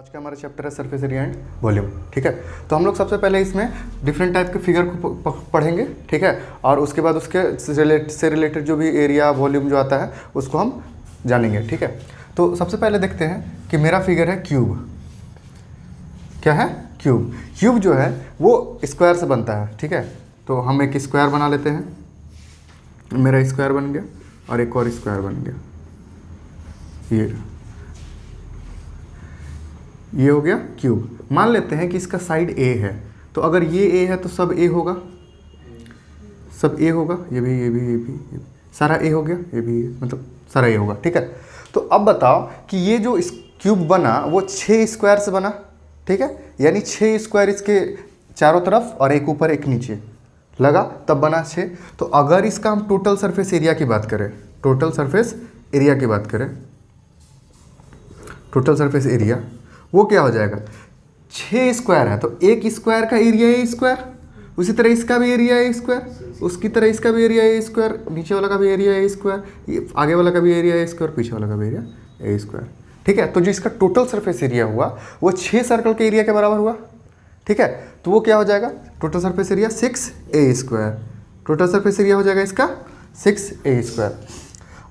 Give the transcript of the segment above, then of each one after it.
आज का हमारा चैप्टर है सरफेस एरिया एंड वॉल्यूम। ठीक है, तो हम लोग सबसे पहले इसमें डिफरेंट टाइप के फिगर को पढ़ेंगे। ठीक है, और उसके बाद उसके से रिलेटेड जो भी एरिया वॉल्यूम जो आता है उसको हम जानेंगे। ठीक है, तो सबसे पहले देखते हैं कि मेरा फिगर है क्यूब। क्या है? क्यूब। क्यूब जो है वो स्क्वायर से बनता है। ठीक है, तो हम एक स्क्वायर बना लेते हैं। मेरा स्क्वायर बन गया और एक और स्क्वायर बन गया। ये हो गया क्यूब। मान लेते हैं कि इसका साइड ए है, तो अगर ये ए है तो सब ए होगा, सब ए होगा। ये भी सारा ए हो गया, ये भी मतलब सारा ए होगा। ठीक है, तो अब बताओ कि ये जो इस क्यूब बना वो 6 स्क्वायर से बना। ठीक है, यानी 6 स्क्वायर इसके चारों तरफ और एक ऊपर एक नीचे लगा, तब बना 6। तो अगर इसका हम टोटल सरफेस एरिया की बात करें, टोटल सरफेस एरिया की बात करें, टोटल सरफेस एरिया वो क्या हो जाएगा? 6 स्क्वायर है तो एक स्क्वायर का एरिया ए स्क्वायर, उसी तरह इसका भी एरिया ए स्क्वायर, उसकी तरह इसका भी एरिया ए स्क्वायर, नीचे वाला का भी एरिया ए स्क्वायर, आगे वाला का भी एरिया ए स्क्वायर, पीछे वाला का भी एरिया ए स्क्वायर। ठीक है, तो जो इसका टोटल सरफेस एरिया हुआ वो 6 सर्कल के एरिया के बराबर हुआ। ठीक है, तो वो क्या हो जाएगा? Total surface area 6a square. Total surface area हो जाएगा इसका 6a स्क्वायर।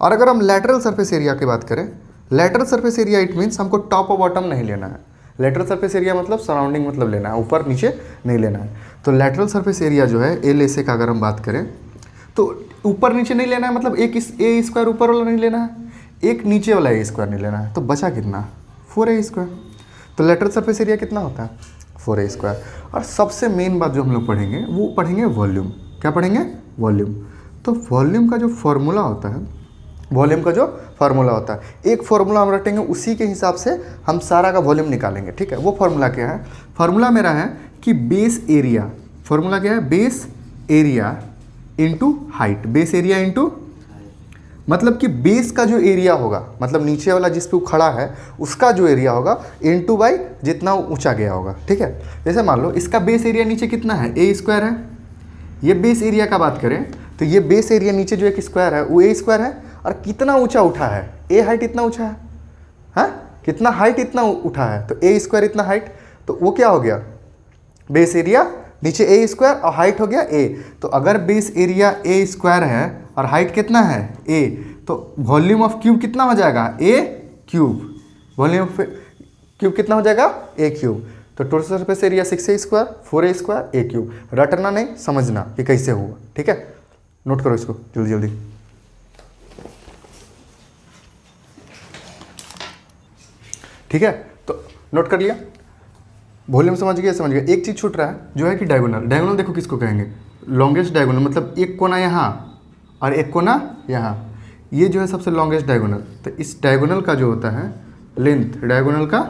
और अगर हम लैटरल सरफेस एरिया की बात करें, lateral surface area it means हमको टॉप और बॉटम नहीं लेना है। लैटरल सरफेस एरिया मतलब सराउंडिंग मतलब लेना है, ऊपर नीचे नहीं लेना है। तो लैटरल सरफेस एरिया जो है एल ए से का अगर हम बात करें तो ऊपर नीचे नहीं लेना है, मतलब एक ए स्क्वायर ऊपर वाला नहीं लेना है, एक नीचे वाला ए स्क्वायर नहीं लेना है। तो बचा कितना? 4a square. तो लैटरल सरफेस एरिया कितना होता है? 4a square. और सबसे मेन बात जो हम लोग पढ़ेंगे वो पढ़ेंगे वॉल्यूम। क्या पढ़ेंगे? वॉल्यूम। तो वॉल्यूम का जो फॉर्मूला होता है, वॉल्यूम का जो फार्मूला होता है, एक फार्मूला हम रटेंगे, उसी के हिसाब से हम सारा का वॉल्यूम निकालेंगे। ठीक है, वो फार्मूला क्या है? फार्मूला मेरा है कि बेस एरिया। फार्मूला क्या है? Base area into height. Base area into मतलब कि बेस का जो एरिया होगा, मतलब नीचे वाला जिस पे वो खड़ा है उसका जो एरिया होगा इनटू बाई जितना ऊंचा गया होगा। ठीक है, जैसे मान लो इसका बेस एरिया नीचे कितना है? ए स्क्वायर है। ये बेस एरिया का बात करें तो ये बेस एरिया नीचे जो एक स्क्वायर है वो ए स्क्वायर है। और कितना ऊंचा उठा है? ए हाइट इतना ऊंचा है। हाँ, कितना हाइट इतना उठा है, तो ए स्क्वायर इतना हाइट, तो वो क्या हो गया? बेस एरिया नीचे ए स्क्वायर और हाइट हो गया ए। तो अगर बेस एरिया ए स्क्वायर है और हाइट कितना है? ए, तो वॉल्यूम ऑफ क्यूब कितना हो जाएगा? A cube. Volume of cube कितना हो जाएगा? A cube. तो total surface area 6a square, 4a square, a cube. रटना नहीं, समझना कि कैसे हुआ। ठीक है, नोट करो इसको जल्दी जल्दी। ठीक है, तो नोट कर लिया। वॉल्यूम समझ गया, समझ गया। एक चीज़ छूट रहा है जो है कि डायगोनल। डायगोनल देखो किसको कहेंगे? लॉन्गेस्ट डायगोनल, मतलब एक कोना यहाँ और एक कोना यहाँ, ये जो है सबसे लॉन्गेस्ट डायगोनल। तो इस डायगोनल का जो होता है लेंथ, डायगोनल का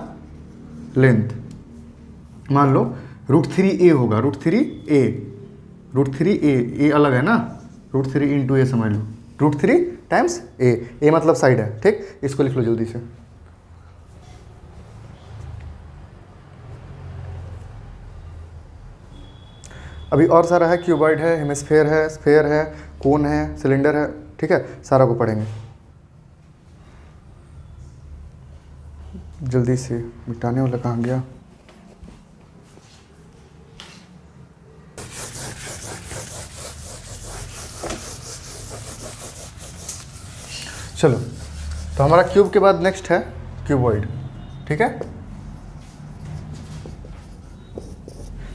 लेंथ मान लो √3a होगा। √3a, √3a, ए अलग है ना, √3 इंटू ए समझ लो, √3 टाइम्स ए मतलब साइड है। ठीक, इसको लिख लो जल्दी से। अभी और सारा है, क्यूबॉइड है, हेमिस्फेयर है, स्फेयर है, कोन है, सिलेंडर है। ठीक है, सारा को पढ़ेंगे। जल्दी से, मिटाने वाला कहाँ गया? चलो, तो हमारा क्यूब के बाद नेक्स्ट है क्यूबॉइड। ठीक है,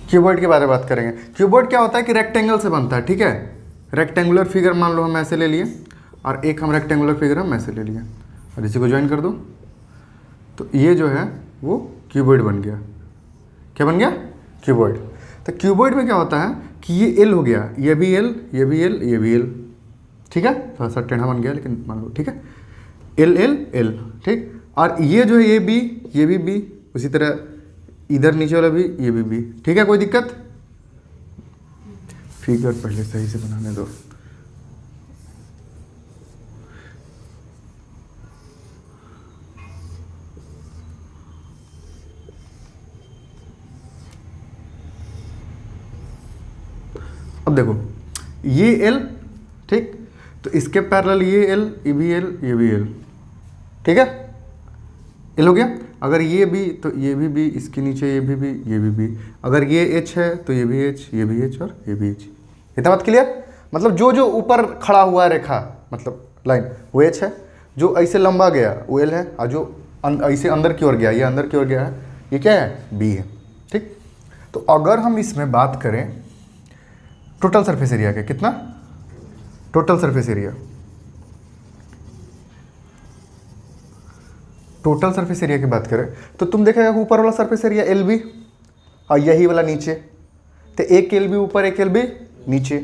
क्यूबॉइड के बारे में बात करेंगे। क्यूबॉइड क्या होता है कि रेक्टेंगल से बनता है। ठीक है, रेक्टेंगुलर फिगर मान लो हम ऐसे ले लिए और एक हम रेक्टेंगुलर फिगर हम ऐसे ले लिए और इसी को ज्वाइन कर दो, तो ये जो है वो क्यूबॉइड बन गया। क्या बन गया? क्यूबॉइड। तो क्यूबॉइड में क्या होता है कि ये एल हो गया, ये भी एल, ये भी एल, ये भी एल। ठीक है, थोड़ा सा टेढ़ा बन गया लेकिन मान लो। ठीक है, एल एल एल। ठीक, और ये जो है ये बी, ये भी बी, उसी तरह इधर नीचे वाला भी, ये भी बी। ठीक है, कोई दिक्कत? फिगर पहले सही से बनाने दो। अब देखो ये एल, ठीक, तो इसके पैरेलल ये एल, ये भी एल, ये भी एल। ठीक है, एल हो गया। अगर ये भी तो ये भी बी, इसके नीचे ये भी बी, ये भी बी। अगर ये एच है तो ये भी एच, ये भी एच और ये भी एच। इतना बात क्लियर? मतलब जो जो ऊपर खड़ा हुआ रेखा मतलब लाइन वो एच है, जो ऐसे लंबा गया वो एल है, और जो ऐसे अंदर की ओर गया ये अंदर की ओर गया है, ये क्या है? बी है। ठीक, तो अगर हम इसमें बात करें टोटल सरफेस एरिया के, कितना total surface area, total surface area की बात करें तो तुम देखेगा ऊपर वाला सरफेस एरिया एल बी और यही वाला नीचे, तो एक एल बी ऊपर एक एल बी नीचे,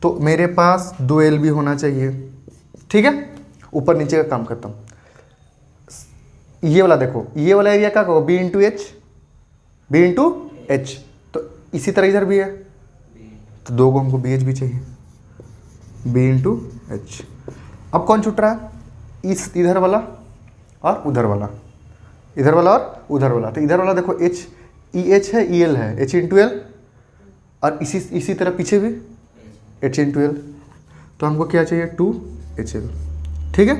तो मेरे पास 2 एल बी होना चाहिए। ठीक है, ऊपर नीचे का काम खत्म। ये वाला देखो, ये वाला एरिया क्या कहो? B into H, B into H. तो इसी तरह इधर भी है, तो 2 को हमको बी एच भी चाहिए, बी इंटू एच। अब कौन छूट रहा है? इस इधर वाला और उधर वाला, इधर वाला और उधर वाला। तो इधर वाला देखो एच, ई एच है, ई एल है, एच इंटू एल, और इसी तरह पीछे भी एच इंटू एल। तो हमको क्या चाहिए? 2 एच एल। ठीक है,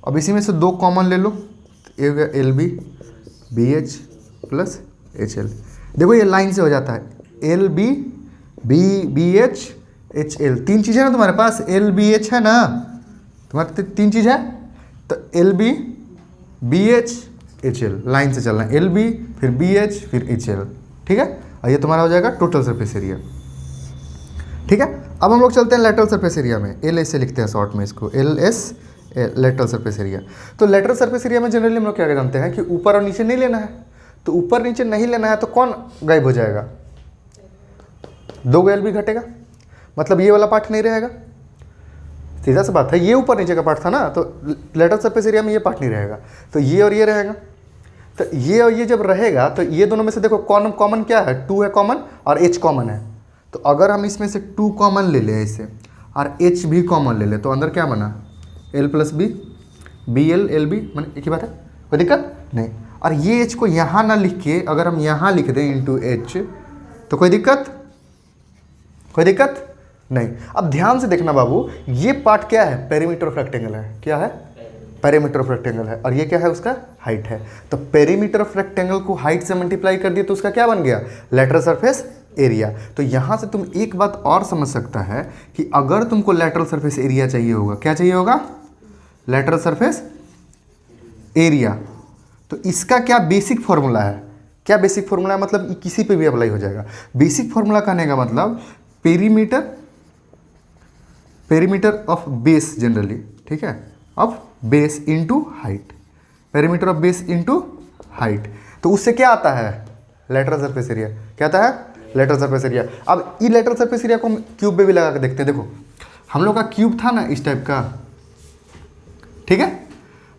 अब इसी में से 2 कॉमन ले लो, ये हो गया L B, B H plus H L. देखो ये लाइन से हो जाता है, L B, B H, H L. 3 चीज़ है ना तुम्हारे पास, एल बी एच है ना तुम्हारे, 3 चीज़ है। तो L B, B H, H L, line से चलना है, एल बी फिर बी एच फिर एच एल। ठीक है, और ये तुम्हारा हो जाएगा टोटल सरफेस एरिया। ठीक है, अब हम लोग चलते हैं लेटरल सरफेस एरिया में। एल एस से लिखते हैं शॉर्ट में इसको, L S, lateral surface area. तो लेटरल सरफेस एरिया में जनरली हम लोग क्या जानते हैं कि ऊपर और नीचे नहीं लेना है। तो ऊपर नीचे नहीं लेना है तो कौन गायब हो जाएगा? 2 एल बी घटेगा, मतलब ये वाला पार्ट नहीं रहेगा। सीधा सा बात है, ये ऊपर नीचे का पार्ट था ना, तो लेटरल सरफेस एरिया में ये पार्ट नहीं रहेगा, तो ये और ये रहेगा। तो ये और ये जब रहेगा तो ये दोनों में से देखो कौन कॉमन क्या है? 2 है कॉमन और एच कॉमन है। तो अगर हम इसमें से 2 कॉमन ले लें इसे और एच भी कॉमन ले लें, तो अंदर क्या बना? L plus B, B L, L B, मैंने एक ही बात है, कोई दिक्कत नहीं। और ये एच को यहाँ ना लिख के अगर हम यहाँ लिख दें इंटू एच, तो कोई दिक्कत? कोई दिक्कत नहीं। अब ध्यान से देखना बाबू, ये पार्ट क्या है? पेरीमीटर ऑफ रेक्टेंगल है। क्या है? पेरीमीटर ऑफ रेक्टेंगल है। और ये क्या है? उसका हाइट है। तो पेरीमीटर ऑफ रेक्टेंगल को हाइट से मल्टीप्लाई कर दिए तो उसका क्या बन गया? Lateral surface area. तो यहाँ से तुम एक बात और समझ सकता है कि अगर तुमको लेटरल सरफेस एरिया चाहिए होगा, क्या चाहिए होगा? Lateral surface area. तो इसका क्या बेसिक फॉर्मूला है? क्या बेसिक फॉर्मूला है? मतलब किसी पे भी अप्लाई हो जाएगा। बेसिक फॉर्मूला कहने का मतलब पेरीमीटर ऑफ बेस जनरली, ठीक है, of base into height, perimeter of base into height. तो उससे क्या आता है? Lateral surface area. क्या आता है? Lateral surface area. अब ई लेटरल सरफेस एरिया को हम क्यूब में भी लगा के देखते हैं। देखो हम लोग का क्यूब था ना इस टाइप का, ठीक है,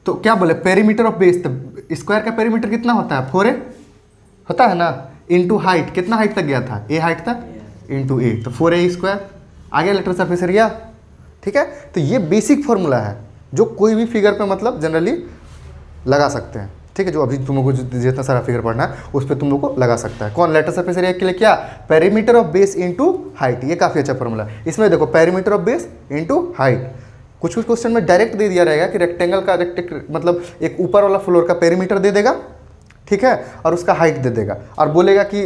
तो क्या बोले? पेरीमीटर ऑफ बेस, तो स्क्वायर का पेरीमीटर कितना होता है? 4a होता है ना, इनटू हाइट। कितना हाइट तक गया था? a हाइट तक, इनटू a, तो 4a स्क्वायर आ गया लेटरल सरफेस एरिया। ठीक है, तो ये बेसिक फॉर्मूला है जो कोई भी फिगर पे मतलब जनरली लगा सकते हैं। ठीक है, जो अभी तुम लोग को जितना सारा फिगर पढ़ना है उस पर तुम लोग को लगा सकता है। कौन? लेटरल सरफेस एरिया के लिए क्या? Perimeter of base into height. ये काफ़ी अच्छा फॉर्मूला है। इसमें देखो perimeter of base into height. कुछ कुछ क्वेश्चन में डायरेक्ट दे दिया रहेगा कि रेक्टेंगल का मतलब एक ऊपर वाला फ्लोर का पेरीमीटर दे देगा, ठीक है, और उसका हाइट दे देगा और बोलेगा कि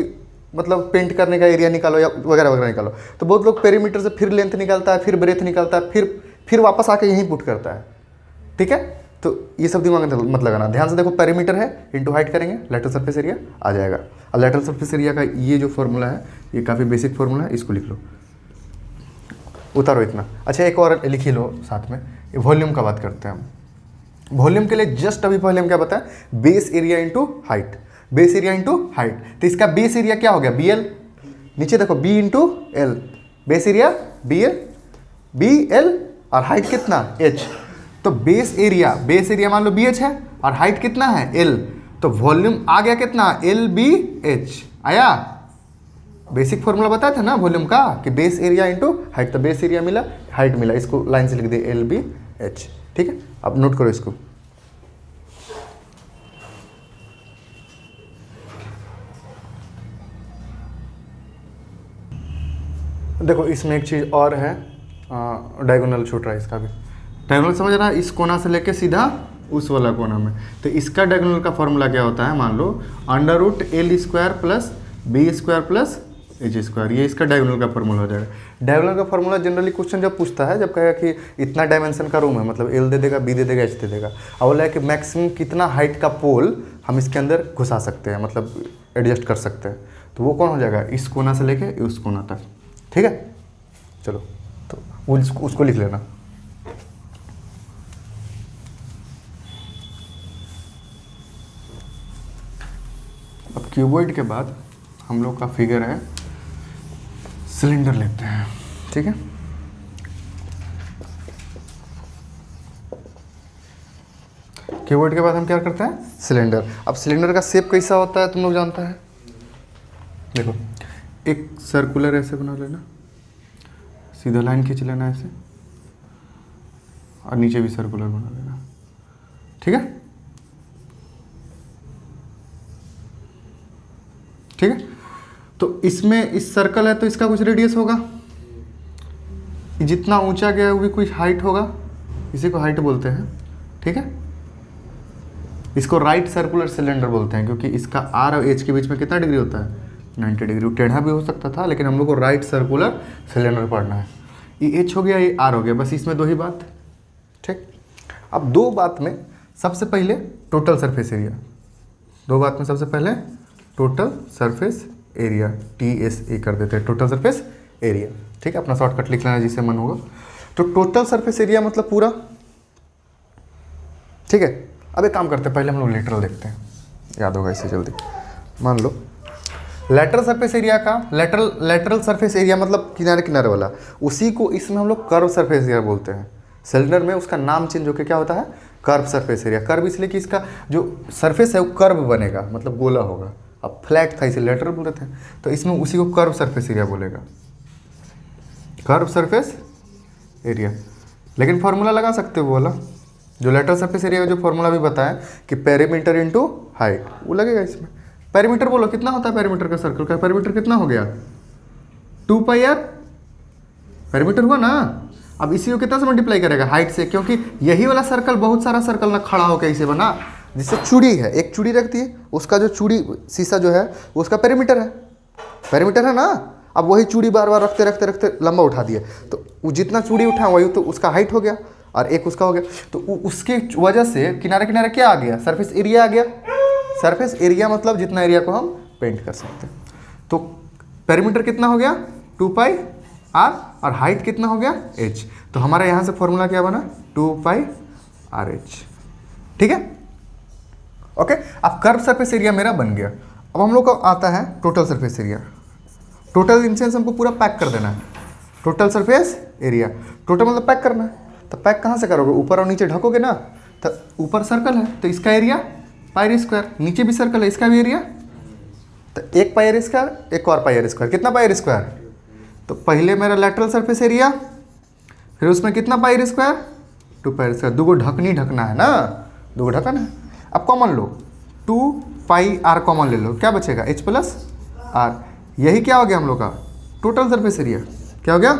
मतलब पेंट करने का एरिया निकालो या वगैरह वगैरह निकालो। तो बहुत लोग पेरीमीटर से फिर लेंथ निकालता है, फिर ब्रेथ निकालता है, फिर वापस आके यहीं पुट करता है। ठीक है, तो ये सब दिमाग में मत लगाना। ध्यान से देखो, पेरीमीटर है इंटू हाइट करेंगे, लेटरल सरफेस एरिया आ जाएगा। और लेटरल सरफेस एरिया का ये जो फॉर्मूला है ये काफ़ी बेसिक फॉर्मूला है, इसको लिख लो, उतारो इतना। अच्छा एक और लिख ही लो साथ में, ये वॉल्यूम का बात करते हैं हम। वॉल्यूम के लिए जस्ट अभी पहले हम क्या बताएं? Base area into height, base area into height. तो इसका बेस एरिया क्या हो गया? B L. नीचे देखो B into L, base area B L और हाइट कितना? एच। तो बेस एरिया मान लो बी एच है और हाइट कितना है? एल। तो वॉल्यूम आ गया कितना? एल बी एच आया। बेसिक फॉर्मूला बताया था ना वॉल्यूम का कि बेस एरिया इंटू हाइट। तो बेस एरिया मिला, हाइट मिला, इसको लाइन से लिख दे एल बी एच। ठीक है, अब नोट करो इसको। देखो इसमें एक चीज़ और है, डायगोनल छूट रहा है इसका भी। डायगोनल समझ रहा है? इस कोना से लेके सीधा उस वाला कोना में। तो इसका डायगोनल का फॉर्मूला क्या होता है, मान लो √L² plus B² plus H², ये इसका डायगोनल का फॉर्मूला हो जाएगा। डायगोनल का फॉर्मूला जनरली क्वेश्चन जब पूछता है, जब कहेगा कि इतना डायमेंशन का रूम है, मतलब L दे देगा, B दे देगा, H दे देगा, और बोला है कि मैक्सिमम कितना हाइट का पोल हम इसके अंदर घुसा सकते हैं, मतलब एडजस्ट कर सकते हैं, तो वो कौन हो जाएगा, इस कोना से लेके उस कोना तक। ठीक है, चलो तो उसको लिख लेना। अब क्यूबॉइड के बाद हम लोग का फिगर है सिलेंडर लेते हैं। ठीक है, क्यूबॉइड के बाद हम क्या करते हैं, सिलेंडर। अब सिलेंडर का शेप कैसा होता है तुम लोग जानता है, देखो एक सर्कुलर ऐसे बना लेना, सीधा लाइन खींच लेना ऐसे, और नीचे भी सर्कुलर बना लेना। ठीक है, ठीक है, तो इसमें इस सर्कल है तो इसका कुछ रेडियस होगा, जितना ऊंचा गया है वो भी कुछ हाइट होगा, इसी को हाइट बोलते हैं। ठीक है, इसको राइट सर्कुलर सिलेंडर बोलते हैं, क्योंकि इसका आर और एच के बीच में कितना डिग्री होता है, 90 डिग्री। टेढ़ा भी हो सकता था, लेकिन हम लोग को राइट सर्कुलर सिलेंडर पढ़ना है। ये एच हो गया, ये आर हो गया, बस इसमें दो ही बात। ठीक, अब दो बात में सबसे पहले टोटल सरफेस एरिया, दो बात में सबसे पहले टोटल सरफेस एरिया, TSA कर देते हैं, टोटल सरफेस एरिया। ठीक है, अपना शॉर्टकट लिख लेना जिससे मन होगा। तो टोटल सरफेस एरिया मतलब पूरा। ठीक है, अब एक काम करते हैं, पहले हम लोग लेटरल देखते हैं, याद होगा इसे जल्दी। मान लो लेटरल सरफेस एरिया का, लेटरल सरफेस एरिया मतलब किनारे किनारे वाला, उसी को इसमें हम लोग कर्व सरफेस एरिया बोलते हैं। सिलेंडर में उसका नाम चेंज होकर क्या होता है, कर्व सरफेस एरिया। कर्व इसलिए कि इसका जो सरफेस है वो कर्व बनेगा, मतलब गोला होगा। अब फ्लैट था इसे लेटरल बोल रहे थे, तो इसमें उसी को कर्व सरफेस एरिया बोलेगा, कर्व सरफेस एरिया। लेकिन फॉर्मूला लगा सकते हो वो वाला, जो लेटरल सरफेस एरिया का जो फॉर्मूला भी बताया कि पेरीमीटर इनटू हाइट, वो लगेगा इसमें। पेरीमीटर बोलो कितना होता है, पेरीमीटर का सर्कल का पेरीमीटर कितना हो गया, 2πr पेरीमीटर हुआ ना। अब इसी को कितना से मल्टीप्लाई करेगा, हाइट से, क्योंकि यही वाला सर्कल बहुत सारा सर्कल ना खड़ा होकर इसे बना, जिससे चूड़ी है, एक चूड़ी रखती है, उसका जो चूड़ी शीशा जो है वो उसका पेरीमीटर है, पेरीमीटर है ना। अब वही चूड़ी बार बार रखते रखते रखते लंबा उठा दिया, तो वो जितना चूड़ी उठा वही तो उसका हाइट हो गया, और एक उसका हो गया। तो उसके वजह से किनारे किनारे क्या आ गया, सरफेस एरिया आ गया। सरफेस एरिया मतलब जितना एरिया को हम पेंट कर सकते हैं। तो पेरीमीटर कितना हो गया, 2πr, और हाइट कितना हो गया, h। तो हमारा यहाँ से फॉर्मूला क्या बना, 2πrh। ठीक है, ओके। अब कर्व सरफेस एरिया मेरा बन गया। अब हम लोग को आता है total surface area. Total in sense हमको पूरा पैक कर देना है, टोटल सरफेस एरिया। टोटल मतलब पैक करना है, तो पैक कहाँ से करोगे, ऊपर और नीचे ढकोगे ना। तो ऊपर सर्कल है तो इसका एरिया πr², नीचे भी सर्कल है इसका भी एरिया, तो एक πr², एक और πr², कितना πr²। तो पहले मेरा लेटरल सरफेस एरिया, फिर उसमें कितना πr², 2πr²। दो ढकनी ढकना है ना, दो ढकन है। अब कॉमन लो, 2πr कॉमन ले लो, क्या बचेगा, h + r। यही क्या हो गया हम लोग का टोटल सरफेस एरिया। क्या हो गया,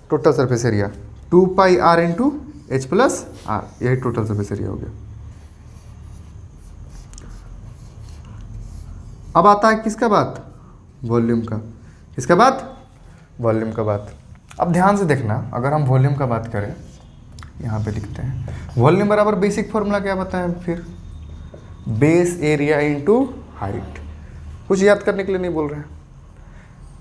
total surface area 2πr × h + r, यही टोटल सरफेस एरिया हो गया। अब आता है किसका बात, वॉल्यूम का। किसका बात, वॉल्यूम का बात। अब ध्यान से देखना, अगर हम वॉल्यूम का बात करें, यहाँ पे लिखते हैं वॉल्यूम बराबर बेसिक फॉर्मूला क्या बताएं फिर, बेस एरिया × हाइट। कुछ याद करने के लिए नहीं बोल रहे हैं,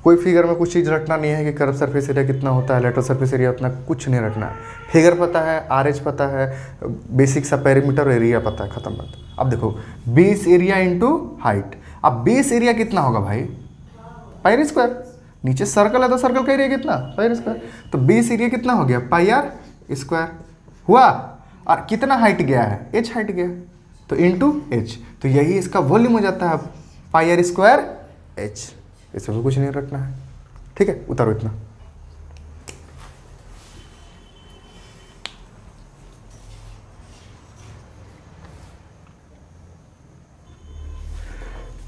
कोई फिगर में कुछ चीज़ रटना नहीं है कि कर्व सरफेस एरिया कितना होता है, लेटरल सरफेस एरिया उतना, कुछ नहीं रटना है। फिगर पता है, RH पता है, बेसिक सा पेरीमीटर एरिया पता है, खत्म बात। अब देखो बेस एरिया × हाइट। अब बेस एरिया कितना होगा भाई, πr²। नीचे सर्कल है तो सर्कल का एरिया कितना, πr²। तो बेस एरिया कितना हो गया, πr² हुआ, और कितना हाइट गया है, h हाइट गया, तो × h। तो यही इसका वॉल्यूम हो जाता है πr²h। इसमें भी कुछ नहीं रखना है। ठीक है, उतारो इतना।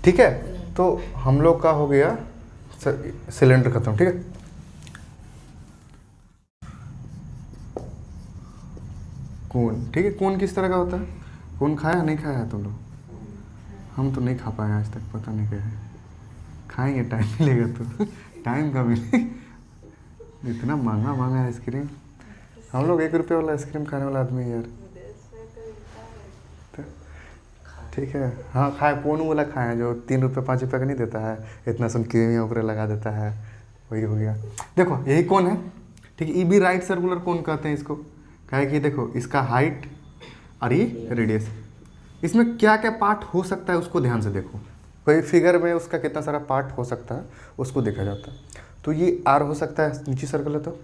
ठीक है, तो हम लोग का हो गया सिलेंडर खत्म। ठीक है, कोन। ठीक है, कोन किस तरह का होता है, कौन खाया नहीं खाया है तुम लोग? हम तो नहीं खा पाए आज तक, पता नहीं क्या है। खाएंगे, टाइम मिलेगा तो। टाइम का मिले। इतना महंगा महंगा आइसक्रीम, हम लोग 1 रुपये वाला आइसक्रीम खाने वाला आदमी यार। ठीक है, हाँ खाए, पोनू वाला खाए जो 3 रुपये 5 रुपये का नहीं देता है, इतना सुन क्रीमी ऊपर लगा देता है, वही हो गया। देखो यही कौन है, ठीक है, ये भी राइट सर्कुलर कौन कहते हैं इसको, क्या है कि देखो इसका हाइट और ये रेडियस, इसमें क्या क्या पार्ट हो सकता है उसको ध्यान से देखो। कोई फिगर में उसका कितना सारा पार्ट हो सकता है उसको देखा जाता है। तो ये आर हो सकता है, नीचे सर्कल है तो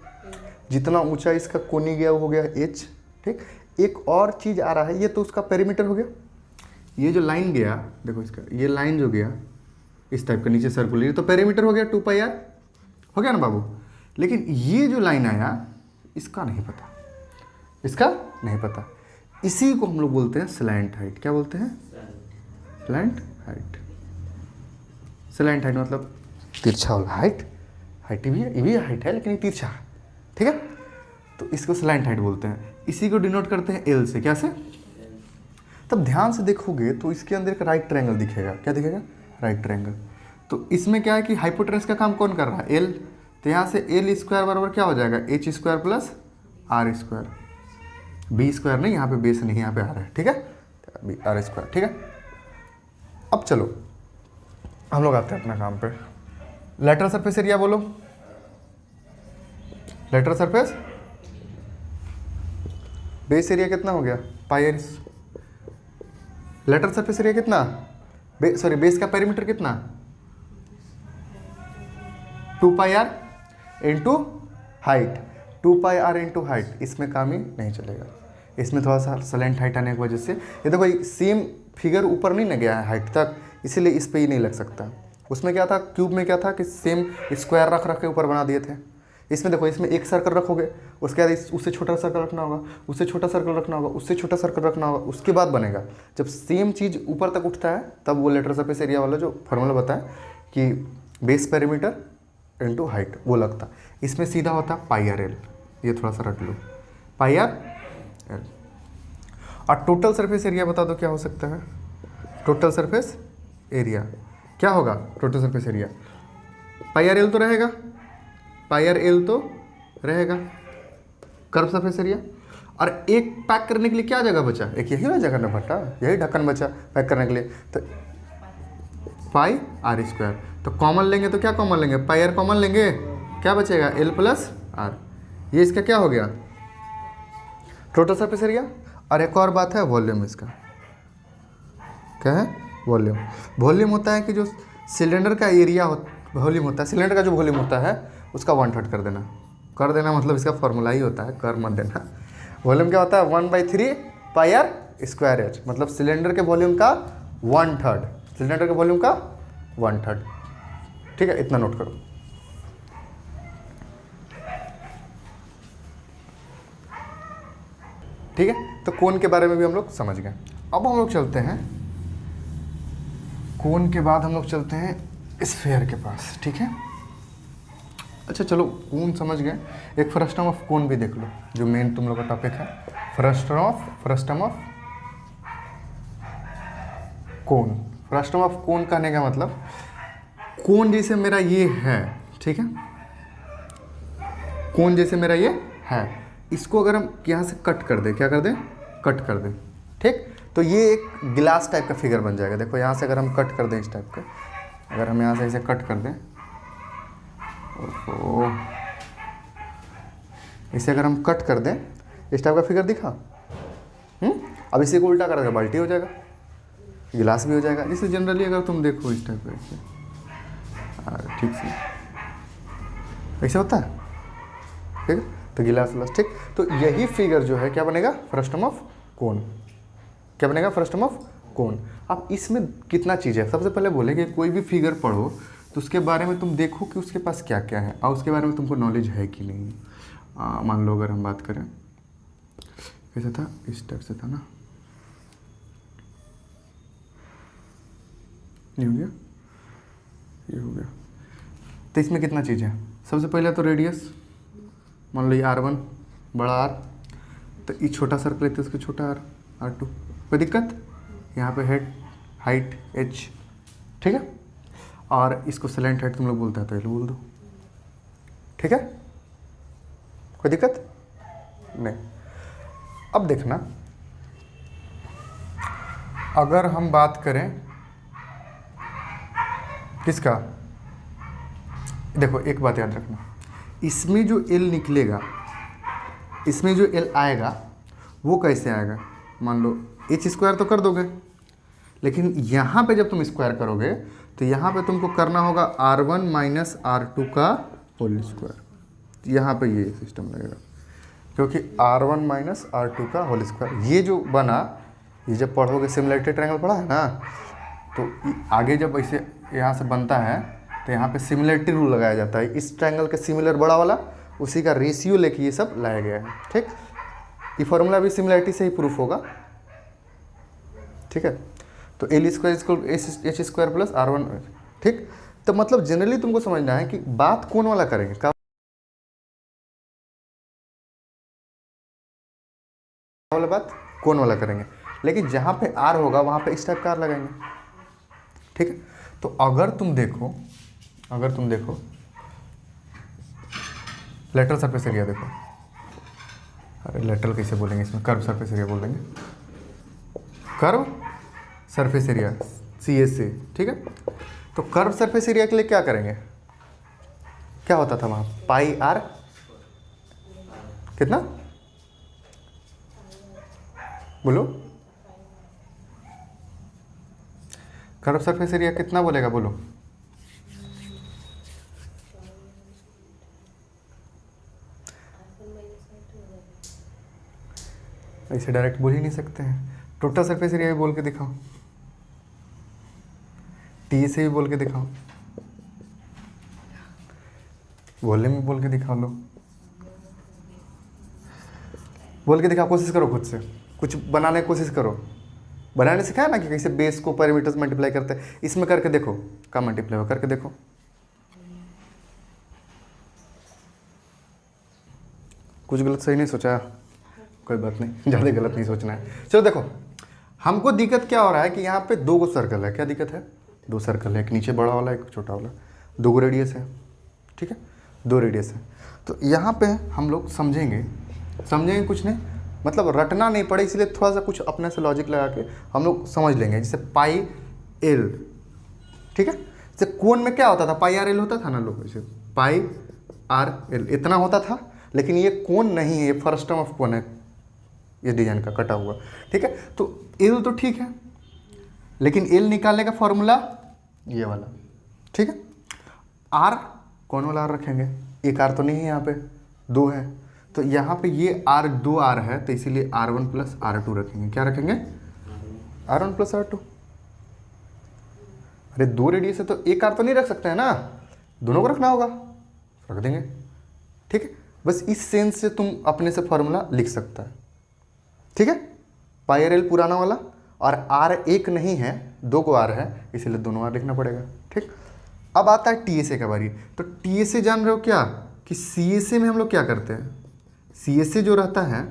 जितना ऊंचा इसका कोनी गया वो हो गया एच। ठीक, एक और चीज़ आ रहा है, ये तो उसका पेरीमीटर हो गया। ये जो लाइन गया देखो, इसका ये लाइन जो गया इस टाइप का नीचे सर्कुलर, ये तो पेरीमीटर हो गया 2πr, हो गया ना बाबू। लेकिन ये जो लाइन आया इसका नहीं पता, इसका नहीं पता। इसी को हम लोग बोलते हैं स्लैंट हाइट। क्या बोलते हैं? Slant height. स्लैंट हाइट मतलब तिरछा वाला हाइट। हाइट भी है, ये भी हाइट है लेकिन ये तिरछा है। ठीक है, तो इसको स्लैंट हाइट बोलते हैं। इसी को डिनोट करते हैं एल से। क्या से? तब ध्यान से देखोगे तो इसके अंदर एक राइट ट्रायंगल दिखेगा। क्या दिखेगा? Right triangle. तो इसमें क्या है कि हाइपोटेनस का काम कौन कर रहा है? एल। तो यहाँ से एल स्क्वायर बराबर क्या हो जाएगा? H square plus R square. B square नहीं, यहाँ पे बेस नहीं, यहाँ पे आ रहा है। ठीक है, आर स्क्वायर। ठीक है, अब चलो हम लोग आते हैं अपना काम पे। लेटरल सरफेस एरिया बोलो। लेटरल सरफेस बेस एरिया कितना हो गया? पाई आर। लेटरल सरफेस एरिया कितना? सॉरी बेस का पेरीमीटर कितना? 2πr into height. 2πr into height, इसमें काम ही नहीं चलेगा। इसमें थोड़ा सा स्लैंट हाइट आने की वजह से ये देखो सेम फिगर ऊपर नहीं ना गया है हाइट तक, इसीलिए इस पे ही नहीं लग सकता। उसमें क्या था, क्यूब में क्या था कि सेम स्क्वायर रख के ऊपर बना दिए थे। इसमें देखो, इसमें एक सर्कल रखोगे, उसके बाद उससे छोटा सर्कल रखना होगा, उससे छोटा सर्कल रखना होगा, उससे छोटा सर्कल रखना होगा, उसके बाद बनेगा। जब सेम चीज़ ऊपर तक उठता है तब वो लेटरल सरफेस एरिया वाला जो फॉर्मूला बताया कि बेस पेरीमीटर इनटू हाइट वो लगता। इसमें सीधा होता पाई आर एल। ये थोड़ा सा रट लो, पाई आर एल। और टोटल सरफेस एरिया बता दो क्या हो सकता है? टोटल सरफेस एरिया क्या होगा? Total surface area pi R L तो रहेगा, पाई आर एल तो रहेगा। Curve surface area. और एक पैक करने के लिए क्या जगह बचा? एक यही ना जगह ना बटा, यही ढक्कन बचा पैक करने के लिए, तो पाई आर स्क्वायर। तो कॉमन लेंगे तो क्या कॉमन लेंगे? पाई आर कॉमन लेंगे, क्या बचेगा? L plus R. ये इसका क्या हो गया? Total surface area. और एक और बात है वॉल्यूम। इसका क्या है? वॉल्यूम। वॉल्यूम होता है कि जो सिलेंडर का एरिया वॉल्यूम होता है, सिलेंडर का जो वॉल्यूम होता है उसका 1/3 कर देना। कर देना मतलब इसका फॉर्मूला ही होता है, कर मत देना। वॉल्यूम क्या होता है? 1/3 पाई आर स्क्वायर एच, मतलब सिलेंडर के वॉल्यूम का 1/3। सिलेंडर के वॉल्यूम का 1/3। ठीक है, इतना नोट करो। ठीक है, तो कोन के बारे में भी हम लोग समझ गए। अब हम लोग चलते हैं कोन के बाद हम लोग चलते हैं स्फेयर के पास। ठीक है, अच्छा चलो कोन समझ गए, एक फ्रस्टम ऑफ कोन भी देख लो जो मेन तुम लोग का टॉपिक है। Frustum of cone. Frustum of cone कहने का मतलब कोन जैसे मेरा ये है, ठीक है, कोन जैसे मेरा ये है, इसको अगर हम यहाँ से कट कर दें, क्या कर दें? कट कर दें। ठीक, तो ये एक गिलास टाइप का फिगर बन जाएगा। देखो यहाँ से अगर हम कट कर दें इस टाइप का, अगर हम यहाँ से इसे कट कर दें, ओहो, इसे अगर हम कट कर दें इस टाइप का फिगर दिखा। अब इसी को उल्टा कर देगा, बाल्टी हो जाएगा, गिलास भी हो जाएगा। जैसे जनरली अगर तुम देखो इस टाइप का ऐसे, ठीक से ऐसे होता है। ठीक है, तो गिलास ग्लास। ठीक, तो यही फिगर जो है क्या बनेगा? Frustum of cone. क्या बनेगा? Frustum of cone. अब इसमें कितना चीज़ है, सबसे पहले बोले कि कोई भी फिगर पढ़ो तो उसके बारे में तुम देखो कि उसके पास क्या क्या है और उसके बारे में तुमको नॉलेज है कि नहीं। मान लो अगर हम बात करें, कैसा था? इस टाइप से था ना, ये हो गया, ये हो गया। तो इसमें कितना चीज़ है? सबसे पहले तो रेडियस, मान लो ये R1 बड़ा R, तो ये छोटा सर्कल लेते हैं उसके छोटा R, R2, कोई दिक्कत? यहाँ पे हेड हाइट h, ठीक है, और इसको स्लैंट हाइट तुम लोग बोलते हैं तो ये बोल दो, ठीक है, कोई दिक्कत नहीं। अब देखना, अगर हम बात करें किसका, देखो एक बात याद रखना, इसमें जो L निकलेगा, इसमें जो L आएगा वो कैसे आएगा, मान लो h स्क्वायर तो कर दोगे, लेकिन यहाँ पे जब तुम स्क्वायर करोगे तो यहाँ पे तुमको करना होगा R1 माइनस R2 का होल स्क्वायर, यहाँ पे ये सिस्टम लगेगा, क्योंकि R1 माइनस R2 का होल स्क्वायर, ये जो बना, ये जब पढ़ोगे सिमिलरिटी ट्रायंगल पढ़ा है ना, तो आगे जब ऐसे यहाँ से बनता है तो यहाँ पे सिमिलरिटी रूल लगाया जाता है, इस ट्रायंगल का सिमिलर बड़ा वाला उसी का रेशियो लेके ये सब लाया गया है, ठीक। ये फॉर्मूला भी सिमिलरिटी से ही प्रूफ होगा, ठीक है। तो L square equal H square plus R1, ठीक। तो मतलब जनरली तुमको समझना है कि बात कौन वाला करेंगे, क्या वाला बात कौन वाला करेंगे, लेकिन जहाँ पे R होगा वहाँ पे इस टाइप का R लगाएंगे, ठीक है। तो अगर तुम देखो लेटरल सरफेस एरिया देखो, अरे लेटरल कैसे बोलेंगे, इसमें कर्व सरफेस एरिया बोल देंगे, कर्व सरफेस एरिया CSA, ठीक है। तो कर्व सरफेस एरिया के लिए क्या करेंगे, क्या होता था वहाँ, पाई R कितना, बोलो, कर्व सरफेस एरिया कितना बोलेगा, बोलो, ऐसे डायरेक्ट बोल ही नहीं सकते हैं, टोटल सरफेस एरिया भी बोल के दिखाओ, टी से भी बोल के दिखाओ, वॉल्यूम में बोल के दिखाओ, लो बोल के दिखाओ, कोशिश करो, खुद से कुछ बनाने की कोशिश करो, बनाने सिखाया ना कि कैसे बेस को पैरामीटर्स मल्टीप्लाई करते हैं, इसमें करके देखो, का मल्टीप्लाई हो करके देखो, कुछ गलत सही नहीं सोचा, कोई बात नहीं, ज़्यादा गलत नहीं सोचना है। चलो देखो, हमको दिक्कत क्या हो रहा है कि यहाँ पे दो गो सर्कल है, क्या दिक्कत है, दो सर्कल है, एक नीचे बड़ा वाला एक छोटा वाला, दो गो रेडियस है, ठीक है, दो रेडियस है। तो यहाँ पे हम लोग समझेंगे कुछ नहीं, मतलब रटना नहीं पड़े, इसलिए थोड़ा सा कुछ अपने से लॉजिक लगा के हम लोग समझ लेंगे। जैसे पाई एल, ठीक है, जैसे कोण में क्या होता था, पाई आर एल होता था ना, लोग जैसे पाई आर एल इतना होता था, लेकिन ये कोण नहीं है, ये फर्स्ट टर्म ऑफ कोण है, ये डिजाइन का कटा हुआ, ठीक है। तो एल तो ठीक है, लेकिन एल निकालने का फॉर्मूला ये वाला, ठीक है। आर कौन वाला आर रखेंगे, एक आर तो नहीं है, यहाँ पे दो है, तो यहाँ पे ये आर दो आर है, तो इसीलिए R1 प्लस R2 रखेंगे, क्या रखेंगे, R1 प्लस R2। अरे दो रेडियस है तो एक आर तो नहीं रख सकते हैं ना, दोनों को रखना होगा, रख देंगे, ठीक है। बस इस सेंस से तुम अपने से फॉर्मूला लिख सकता है, ठीक है। पाई आर एल पुराना वाला, और आर एक नहीं है, दो को आर है, इसीलिए दोनों आर लिखना पड़ेगा, ठीक। अब आता है TSA का बारी। तो TSA जान रहे हो क्या, कि CSA में हम लोग क्या करते हैं, CSA जो रहता है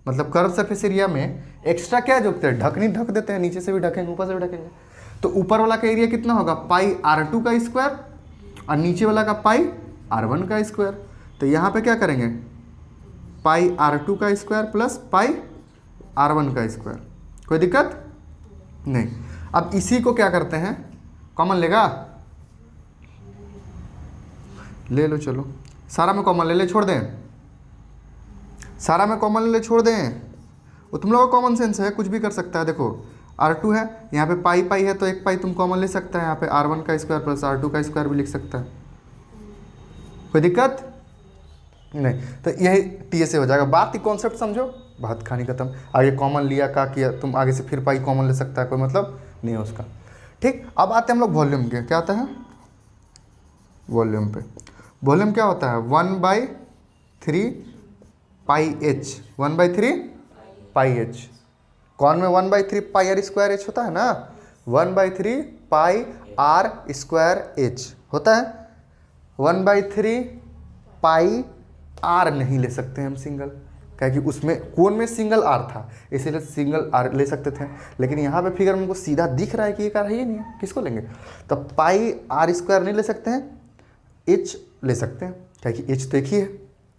मतलब कर्व सरफेस एरिया में एक्स्ट्रा क्या जोड़ते हैं, ढकनी ढक देते हैं, नीचे से भी ढकेंगे ऊपर से भी ढकेंगे। तो ऊपर वाला का एरिया कितना होगा, पाई R2 का स्क्वायर, और नीचे वाला का पाई R1 का स्क्वायर। तो यहाँ पे क्या करेंगे, पाई R2 का स्क्वायर प्लस पाई R1 का स्क्वायर, कोई दिक्कत नहीं। अब इसी को क्या करते हैं, कॉमन लेगा, ले लो, चलो सारा में कॉमन ले ले, छोड़ दें, सारा में कॉमन ले ले, छोड़ दें, वो तुम लोगों का कॉमन सेंस है, कुछ भी कर सकता है। देखो R2 है, यहाँ पे पाई पाई है, तो एक पाई तुम कॉमन ले सकता है, यहाँ पे R1 का स्क्वायर प्लस R2 का स्क्वायर भी लिख सकता है, कोई दिक्कत नहीं। तो यही TSA हो जाएगा। बात की कॉन्सेप्ट समझो, बात कहानी खत्म। आगे कॉमन लिया का किया, तुम आगे से फिर पाई कॉमन ले सकता है, कोई मतलब नहीं है उसका, ठीक। अब आते हैं हम लोग वॉल्यूम के, क्या आता है वॉल्यूम पे। वॉल्यूम क्या होता है, 1/3 पाई h, 1/3 पाई h। कौन में 1/3 पाई आर स्क्वायर h होता है ना, 1/3 पाई आर स्क्वायर h होता है, 1/3 पाई आर नहीं ले सकते हम सिंगल, क्या कि उसमें कोन में सिंगल आर था, इसीलिए सिंगल आर ले सकते थे। लेकिन यहाँ पे फिगर में हमको सीधा दिख रहा है कि एक आर है ही नहीं है, किसको लेंगे? तो पाई आर स्क्वायर नहीं ले सकते हैं, एच ले सकते हैं, क्या कि एच तो एक ही है,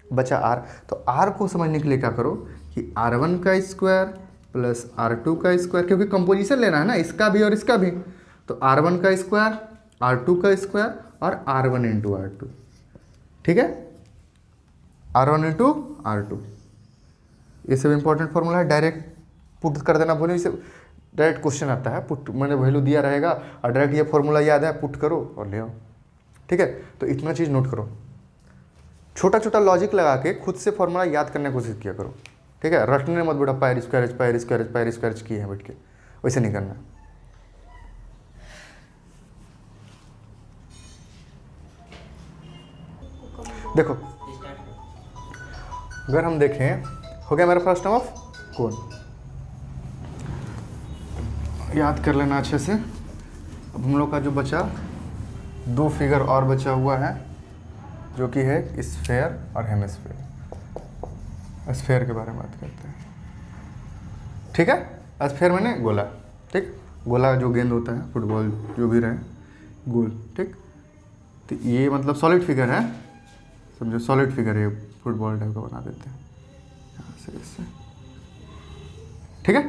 बचा आर। तो आर को समझने के लिए क्या करो कि R1 का स्क्वायर प्लस R2 का स्क्वायर, क्योंकि कंपोजिशन लेना है ना इसका भी और इसका भी, तो R1 का स्क्वायर, R2 का स्क्वायर और R1 इंटू R2, ठीक है, R1 इंटू R2। ये सब इंपॉर्टेंट फॉर्मूला है, डायरेक्ट पुट कर देना बोले, इसे डायरेक्ट क्वेश्चन आता है, पुट मैंने वैल्यू दिया रहेगा और डायरेक्ट ये फॉर्मूला याद है, पुट करो और ले आओ, ठीक है। तो इतना चीज़ नोट करो, छोटा छोटा लॉजिक लगा के खुद से फॉर्मूला याद करने की कोशिश किया करो, ठीक है। रटने मत बेटा pier square pier square pier square किए हैं बैठ के, वैसे नहीं करना। देखो अगर हम देखें, हो गया मेरा फर्स्ट टर्म ऑफ कोन, याद कर लेना अच्छे से। अब हम लोग का जो बचा 2 फिगर और बचा हुआ है, जो कि है स्फेयर और हेमिस्फेयर। स्फेयर के बारे में बात करते हैं, ठीक है। स्फेयर मैंने गोला, ठीक, गोला जो गेंद होता है, फुटबॉल जो भी रहे, गोल, ठीक। तो ये मतलब सॉलिड फिगर है, समझो सॉलिड फिगर है, फुटबॉल टाइप का बना देते हैं यहाँ से इससे, ठीक है।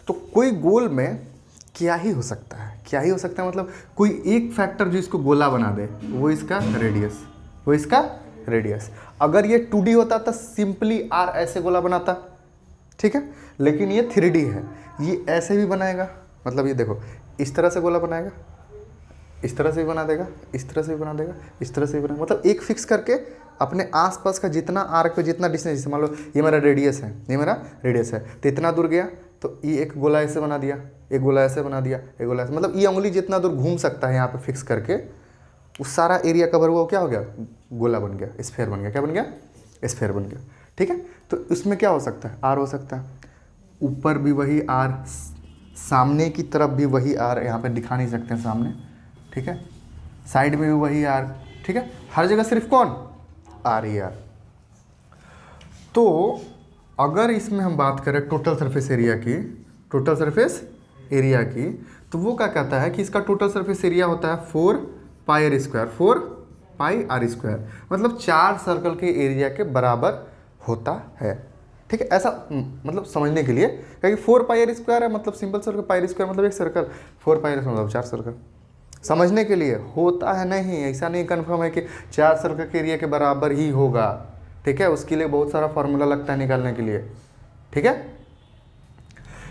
तो कोई गोल में क्या ही हो सकता है, क्या ही हो सकता है मतलब कोई एक फैक्टर जो इसको गोला बना दे, वो इसका रेडियस, वो इसका रेडियस। अगर ये 2D होता तो सिंपली आर ऐसे गोला बनाता, ठीक है। लेकिन ये 3D है, ये ऐसे भी बनाएगा, मतलब ये देखो इस तरह से गोला बनाएगा, इस तरह से भी बना देगा, इस तरह से भी बना देगा, इस तरह से भी बना, मतलब एक फिक्स करके अपने आसपास का जितना आर्क पे जितना डिस्टेंस, जैसे मान लो ये मेरा रेडियस है, ये मेरा रेडियस है, तो इतना दूर गया तो ये एक गोला ऐसे बना दिया, एक गोला ऐसे बना दिया, एक गोला ऐसे, मतलब ये उंगली जितना दूर घूम सकता है यहाँ पे फिक्स करके, उस सारा एरिया कवर हुआ, क्या हो गया? गोला बन गया, स्फेयर बन गया। क्या बन गया? स्फेयर बन गया, ठीक है। तो इसमें क्या हो सकता है? आर हो सकता है, ऊपर भी वही आर, सामने की तरफ भी वही आर, यहाँ पे दिखा नहीं सकते हैं सामने, ठीक है, साइड में भी वही आर, ठीक है, हर जगह सिर्फ कौन? आर ही आर। तो अगर इसमें हम बात करें टोटल सरफेस एरिया की, टोटल सरफेस एरिया की, तो वो क्या कहता है कि इसका टोटल सरफेस एरिया होता है 4 pi are square, 4 pi are square, मतलब 4 सर्कल के एरिया के बराबर होता है, ठीक है। ऐसा मतलब समझने के लिए, क्योंकि 4 पाई आर स्क्वायर है मतलब simple circle, pi are square मतलब एक सर्कल, 4 पाई आर मतलब 4 सर्कल, समझने के लिए होता है, नहीं ऐसा नहीं कन्फर्म है कि 4 सर्कल के एरिया के बराबर ही होगा, ठीक है। उसके लिए बहुत सारा फॉर्मूला लगता है निकालने के लिए, ठीक है।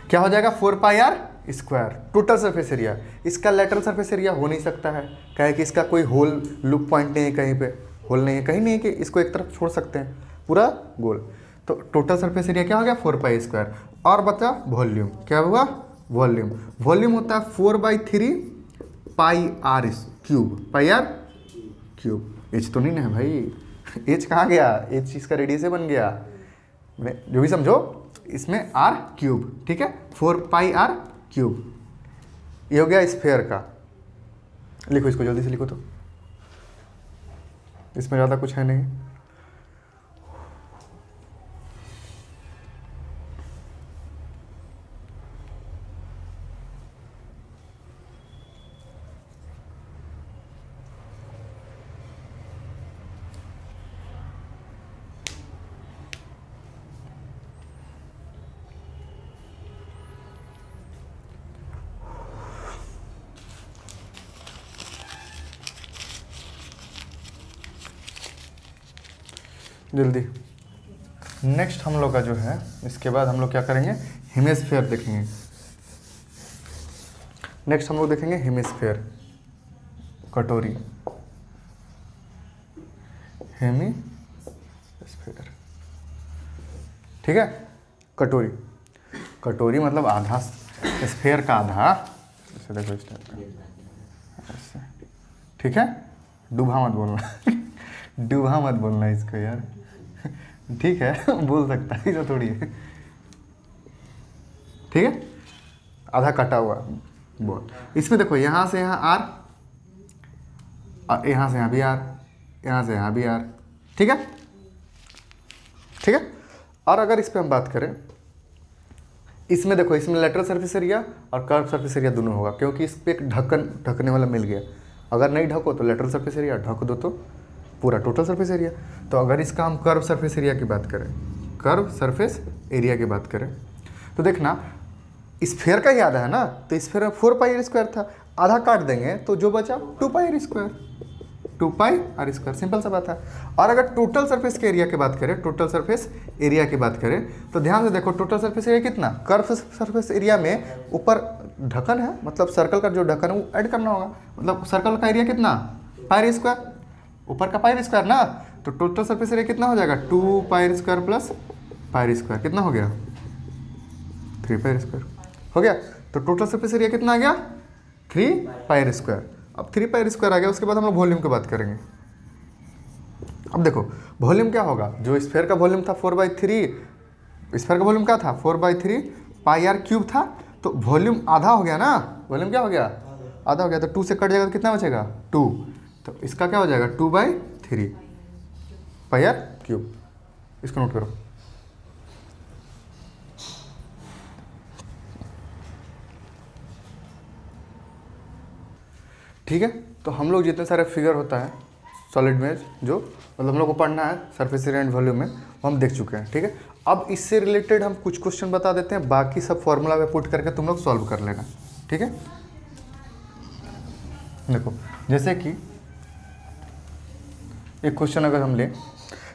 क्या हो जाएगा? 4 pi are square total surface area. इसका लेटरल सरफेस एरिया हो नहीं सकता है, क्या है कि इसका कोई होल लूप पॉइंट नहीं है, कहीं पे होल नहीं है, कहीं नहीं है कि इसको एक तरफ छोड़ सकते हैं, पूरा गोल। तो टोटल सरफेस एरिया क्या हो गया? 4 पाई स्क्वायर। और बचा वॉल्यूम, क्या हुआ? वॉल्यूम। वॉल्यूम होता है 4/3 pi r cube, pi r cube. H तो नहीं है भाई, एच कहाँ गया? एच इसका रेडियस बन गया, जो भी समझो, इसमें आर क्यूब, ठीक है, 4 पाई आर क्यूब। ये हो गया स्फेयर का। लिखो इसको जल्दी से लिखो, तो इसमें ज़्यादा कुछ है नहीं। जल्दी। नेक्स्ट हम लोग का जो है, इसके बाद हम लोग क्या करेंगे? हेमिस्फेयर देखेंगे। नेक्स्ट हम लोग देखेंगे हेमिस्फेयर, कटोरी, हेमिस्फेयर, ठीक है। कटोरी, कटोरी मतलब आधा, स्फेयर का आधा, ऐसे देखो इस टाइप का, ऐसे, ठीक है। डूबा मत बोलना डूबा मत बोलना इसको यार, ठीक है बोल सकता है, इसे थोड़ी है, ठीक है। आधा कटा हुआ बोल। इसमें देखो यहाँ से यहाँ आर, और यहाँ से यहाँ भी आर, यहाँ से यहाँ भी आर, ठीक है, ठीक है। और अगर इस पर हम बात करें, इसमें देखो, इसमें लेटरल सरफेस एरिया और कर्व सरफेस एरिया दोनों होगा, क्योंकि इस पर एक ढकने वाला मिल गया। अगर नहीं ढको तो लेटरल सरफेस एरिया, ढक दो तो पूरा टोटल सरफेस एरिया। तो अगर इसका हम कर्व सरफेस एरिया की बात करें, कर्व सरफेस एरिया की बात करें, तो देखना स्फेयर का ही आधा है ना, तो स्फेयर में 4 पाई आर स्क्वायर था, आधा काट देंगे तो जो बचा 2 pi are square, 2 pi are square, simple सा बात है। और अगर टोटल सरफेस के एरिया की बात करें, टोटल सरफेस एरिया की बात करें, तो ध्यान से देखो टोटल सरफेस एरिया कितना, कर्व सरफेस एरिया में ऊपर ढक्कन है, मतलब सर्कल का जो ढक्कन है वो ऐड करना होगा, मतलब सर्कल का एरिया कितना, पाई आर स्क्वायर, ऊपर का पाई आर स्क्वायर ना, तो टोटल सरफेस एरिया कितना हो जाएगा, 2 pi are square plus pi are square, कितना हो गया, 3 पाई आर स्क्वायर हो गया। तो टोटल सरफेस एरिया कितना आ गया, 3 पाई आर स्क्वायर। अब 3 पाई आर स्क्वायर आ गया, उसके बाद हम लोग वॉल्यूम की बात करेंगे। अब देखो वॉल्यूम क्या होगा, जो स्फेयर का वॉल्यूम था 4/3, स्फेयर का वॉल्यूम क्या था 4/3 पाई आर क्यूब था, तो वॉल्यूम आधा हो गया ना, वॉल्यूम क्या हो गया, आधा हो गया। तो 2 से कट जाएगा तो कितना बचेगा, 2, तो इसका क्या हो जाएगा 2/3 पाई आर क्यूब, इसको नोट करो। ठीक है, तो हम लोग जितने सारे फिगर होता है सॉलिड में, जो मतलब हम लोग को पढ़ना है सरफेस एरिया एंड वॉल्यूम में, वो हम देख चुके हैं। ठीक है, अब इससे रिलेटेड हम कुछ क्वेश्चन बता देते हैं, बाकी सब फॉर्मूला में पुट करके तुम लोग सॉल्व कर लेना। ठीक है, देखो जैसे कि एक क्वेश्चन अगर हम लें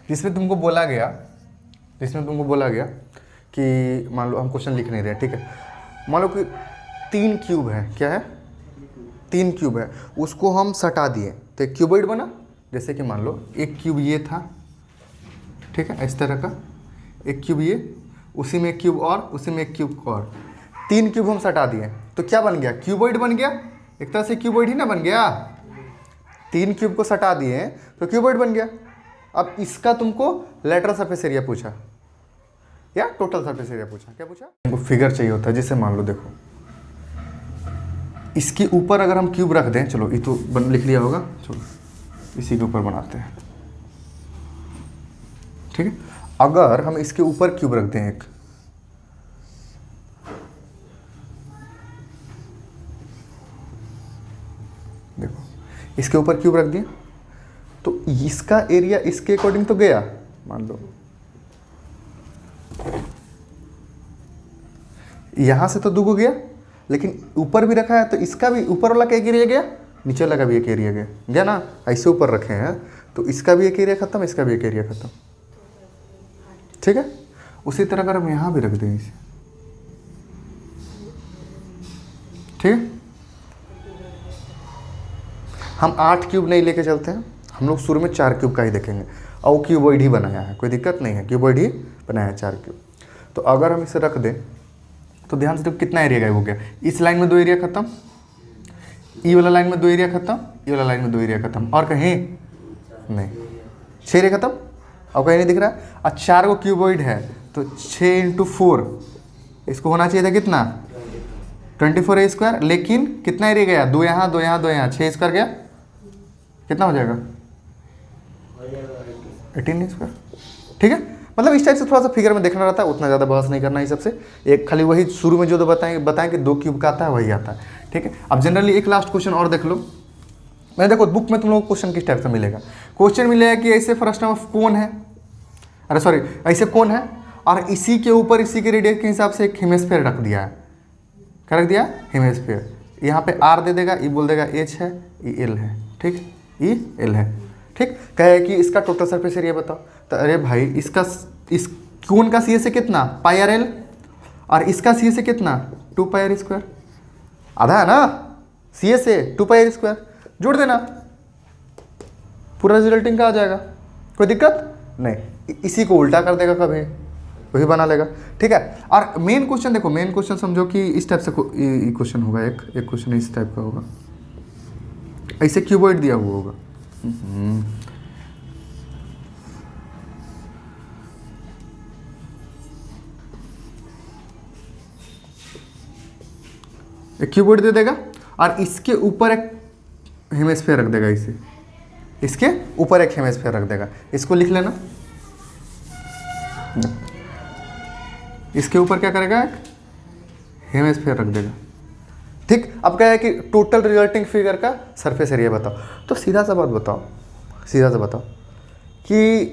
जिसमें तुमको बोला गया कि मान लो हम क्वेश्चन लिख नहीं रहे, ठीक है, मान लो कि 3 क्यूब है, क्या है, 3 क्यूब है, उसको हम सटा दिए तो एक क्यूबॉइड बना। जैसे कि मान लो एक क्यूब ये था, ठीक है, इस तरह का एक क्यूब ये, उसी में एक क्यूब और, उसी में एक क्यूब और, 3 क्यूब हम सटा दिए तो क्या बन गया, क्यूबॉइड बन गया, एक तरह से क्यूबॉइड ही ना बन गया, 3 क्यूब को सटा दिए तो क्यूबॉइड बन गया। अब इसका तुमको लेटरल सरफेस एरिया पूछा या टोटल सरफेस एरिया पूछा, क्या पूछा, तुमको फिगर चाहिए होता है। जैसे मान लो देखो इसके ऊपर अगर हम क्यूब रख दें, चलो ये तो लिख लिया होगा, चलो इसी के ऊपर बनाते हैं। ठीक है, अगर हम इसके ऊपर क्यूब रख दें एक, देखो इसके ऊपर क्यूब रख दिया तो इसका एरिया इसके अकॉर्डिंग तो गया, मान लो यहां से तो 2 को गया, लेकिन ऊपर भी रखा है तो इसका भी ऊपर वाला का एक एरिया गया, नीचे वाला का भी एक एरिया गया ना, ऐसे ऊपर रखे हैं तो इसका भी एक एरिया खत्म, इसका भी एक एरिया खत्म। ठीक है, उसी तरह अगर हम यहां भी रख दें इसे, ठीक है, हम 8 क्यूब नहीं लेके चलते हैं, हम लोग शुरू में 4 क्यूब का ही देखेंगे, और वो क्यूबॉइड ही बनाया है, कोई दिक्कत नहीं है, क्यूबॉइड ही बनाया है 4 क्यूब। तो अगर हम इसे रख दें तो ध्यान से देखो कितना एरिया गायब हो गया, इस लाइन में 2 एरिया खत्म, ई वाला लाइन में 2 एरिया खत्म, ई वाला लाइन में 2 एरिया खत्म, और कहीं नहीं, 6 एरिया खत्म, और कहीं नहीं दिख रहा। और 4 को क्यूबॉइड है तो 6 × 4, इसको होना चाहिए था कितना 24 ए स्क्वायर, लेकिन कितना एरिया गया, 2 यहाँ 2 यहाँ 2 यहाँ, 6 स्क्वायर गया, कितना हो जाएगा 18 स्क्वायर। ठीक है, मतलब इस टाइप से थोड़ा सा फिगर में देखना रहता है, उतना ज़्यादा बहस नहीं करना है सबसे, एक खाली वही शुरू में जो बताएं कि 2 क्यूब का आता है वही आता है। ठीक है, अब जनरली एक लास्ट क्वेश्चन और देख लो, मैं देखो बुक में तुम लोग को क्वेश्चन किस टाइप से मिलेगा, क्वेश्चन मिलेगा कि ऐसे फर्स्ट ऑफ कोन है, अरे सॉरी ऐसे कोन है, और इसी के ऊपर इसी के रेडियस के हिसाब से एक हेमिस्फीयर रख दिया है, क्या रख दिया, हेमिस्फीयर, यहाँ पे आर दे देगा, ई बोल देगा एच है, ई एल है, ठीक, ई एल है। ठीक, कहे कि इसका टोटल सरफेस एरिया बताओ, तो अरे भाई इसका इस कोन का सी से कितना पाई आर एल, और इसका सी से कितना 2 पाई आर स्क्वायर, आधा है ना, सी से 2 पाई आर स्क्वायर जोड़ देना, पूरा रिजल्टिंग का आ जाएगा, कोई दिक्कत नहीं, इसी को उल्टा कर देगा कभी, वही बना लेगा। ठीक है, और मेन क्वेश्चन देखो, मेन क्वेश्चन समझो कि इस टाइप से क्वेश्चन होगा, एक क्वेश्चन इस टाइप का होगा, ऐसे क्यूबॉइड दिया हुआ होगा, एक क्यूबॉइड दे देगा और इसके ऊपर एक हेमिस्फीयर रख देगा, इसे इसके ऊपर एक हेमिस्फीयर रख देगा, इसको लिख लेना, इसके ऊपर क्या करेगा, एक हेमिस्फीयर रख देगा। ठीक, अब क्या है कि टोटल रिजल्टिंग फिगर का सरफेस एरिया बताओ। तो सीधा सा बात बताओ, सीधा सा बताओ कि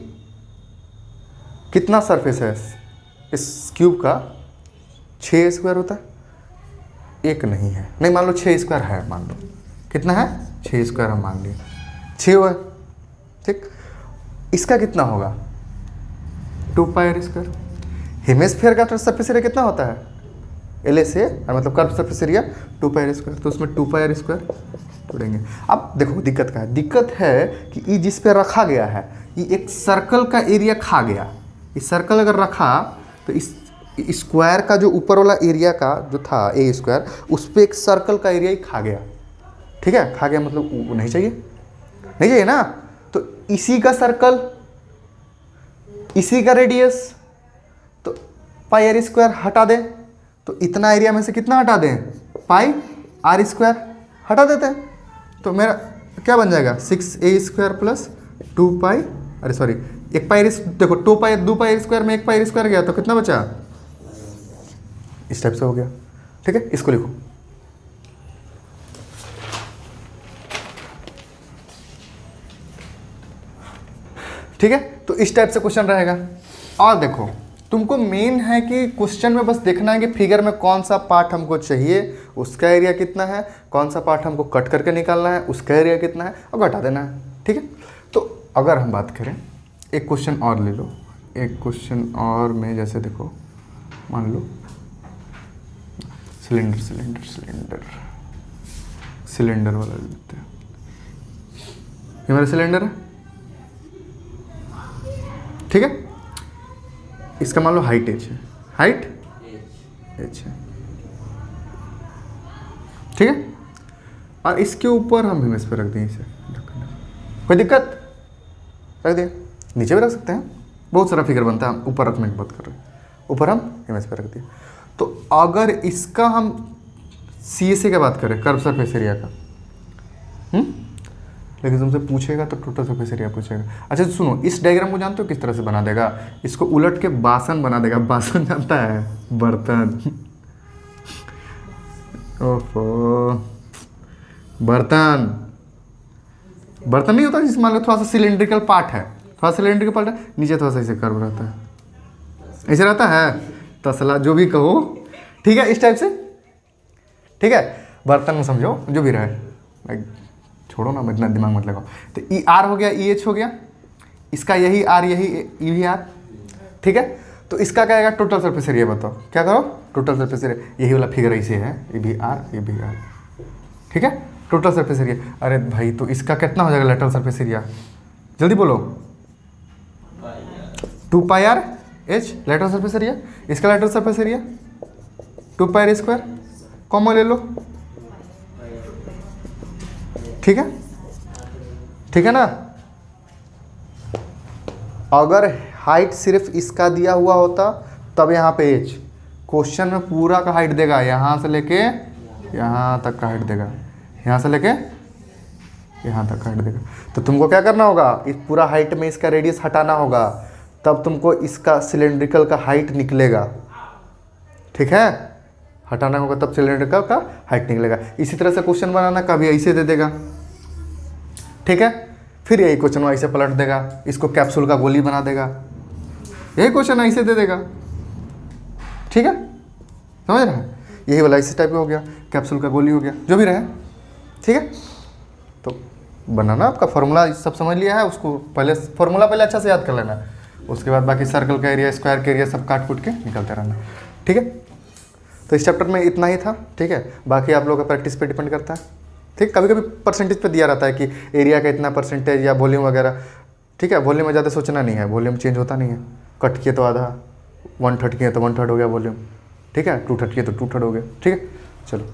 कितना सरफेस है इस क्यूब का। 6 स्क्वायर होता है, एक नहीं है, नहीं मान लो 6 स्क्वायर है, मान लो कितना है 6 स्क्वायर, हम मान लिए 6 हुआ। ठीक, इसका कितना होगा 2 पाई आर स्क्वायर। हेमिस्फीयर का सरफेस एरिया कितना होता है एल से, मतलब curve surface area 2 pi are square, तो उसमें 2 पाई आर स्क्वायर जोड़ेंगे। अब देखो दिक्कत क्या है, दिक्कत है कि ये जिस पे रखा गया है ये एक सर्कल का एरिया खा गया। इस सर्कल अगर रखा तो इस स्क्वायर का जो ऊपर वाला एरिया का जो था ए स्क्वायर, उस पर एक सर्कल का एरिया ही खा गया। ठीक है, खा गया मतलब वो नहीं चाहिए, नहीं चाहिए ना। तो इसी का सर्कल, इसी का रेडियस, तो पाई आर स्क्वायर हटा दें तो इतना एरिया में से कितना हटा दें, पाई आर स्क्वायर हटा देते हैं, तो मेरा क्या बन जाएगा 6a स्क्वायर प्लस 2 पाई, अरे सॉरी एक पाई, देखो 2 पाई स्क्वायर में 1 पाई स्क्वायर गया तो कितना बचा, इस टाइप से हो गया। ठीक है, इसको लिखो। ठीक है, तो इस टाइप से क्वेश्चन रहेगा। और देखो तुमको मेन है कि क्वेश्चन में बस देखना है कि फिगर में कौन सा पार्ट हमको चाहिए, उसका एरिया कितना है, कौन सा पार्ट हमको कट करके निकालना है, उसका एरिया कितना है, और घटा देना है। ठीक है, तो अगर हम बात करें, एक क्वेश्चन और ले लो, एक क्वेश्चन और में जैसे देखो मान लो सिलेंडर सिलेंडर सिलेंडर सिलेंडर वाला लेते हैं। ये मेरा सिलेंडर है, ठीक है, इसका मान लो हाइट एच है, हाइट एच है, ठीक है, और इसके ऊपर हम हिमेश पे रख दें इसे, कोई दिक्कत, रख दिया। नीचे भी रख सकते हैं, बहुत सारा फिगर बनता है, हम ऊपर रखने की बात कर रहे हैं, ऊपर हम हिमेश पे रख दिए। तो अगर इसका हम सी से क्या बात करें, कर्व सरफेस एरिया का, लेकिन तुमसे पूछेगा तो टोटल सरफेस एरिया पूछेगा। अच्छा सुनो, इस डायग्राम को जानते हो किस तरह से बना देगा, इसको उलट के बासन बना देगा। बासन जानता है, बर्तन, ओफो बर्तन, बर्तन नहीं होता जिस मान लो थोड़ा सा सिलेंड्रिकल पार्ट है, थोड़ा सिलेंड्रिकल पार्ट है, नीचे थोड़ा सा ऐसे कर्व रहता है, ऐसे रहता है, तसला जो भी कहो, ठीक है, इस टाइप से। ठीक है, बर्तन में समझो जो भी रहे, छोड़ो ना, इतना दिमाग मत लगाओ। तो ई आर हो गया, ई एच हो गया, इसका यही आर, यही ई भी आर, ठीक है। तो इसका क्या आएगा, टोटल सरफेस एरिया बताओ, क्या करो, टोटल सरफेस एरिया, यही वाला फिगर ऐसे है, ये भी आर, ये भी आर, ठीक है, टोटल सरफेस एरिया। अरे भाई तो इसका कितना हो जाएगा लेटरल सरफेस एरिया, जल्दी बोलो, 2 pi r h lateral surface area, इसका lateral surface area 2 pi are square, common ले लो, ठीक है, ठीक है ना। अगर हाइट सिर्फ इसका दिया हुआ होता तब यहाँ पे एच, क्वेश्चन में पूरा का हाइट देगा, यहाँ से लेके यहाँ तक का हाइट देगा, यहाँ से लेके यहाँ तक का हाइट देगा। तो तुमको क्या करना होगा, इस पूरा हाइट में इसका रेडियस हटाना होगा, तब तुमको इसका सिलेंड्रिकल का हाइट निकलेगा, ठीक है, हटाना होगा तब सिलेंड्रिकल का हाइट निकलेगा। इसी तरह से क्वेश्चन बनाना, कभी ऐसे दे देगा, ठीक है, फिर यही क्वेश्चन ऐसे पलट देगा, इसको कैप्सूल का गोली बना देगा, यही क्वेश्चन ऐसे दे देगा, ठीक है, समझ रहे हैं, यही वाला इसी टाइप का हो गया, कैप्सूल का गोली हो गया, जो भी रहे, ठीक है। तो बनाना आपका फॉर्मूला सब समझ लिया है, उसको पहले फॉर्मूला पहले अच्छा से याद कर लेना, उसके बाद बाकी सर्कल का एरिया, स्क्वायर का एरिया सब काट कूट के निकलते रहना, ठीक है। तो इस चैप्टर में इतना ही था, ठीक है, बाकी आप लोगों का प्रैक्टिस पे डिपेंड करता है, ठीक। कभी कभी परसेंटेज पे दिया रहता है कि एरिया का इतना परसेंटेज या वॉल्यूम वगैरह, ठीक है, वॉल्यूम में ज़्यादा सोचना नहीं है, वॉल्यूम चेंज होता नहीं है, कट किए तो आधा, 1/3 किए तो 1/3 हो गया वॉल्यूम, ठीक है, 2/3 किए तो 2/3 हो गया, ठीक है। चलो।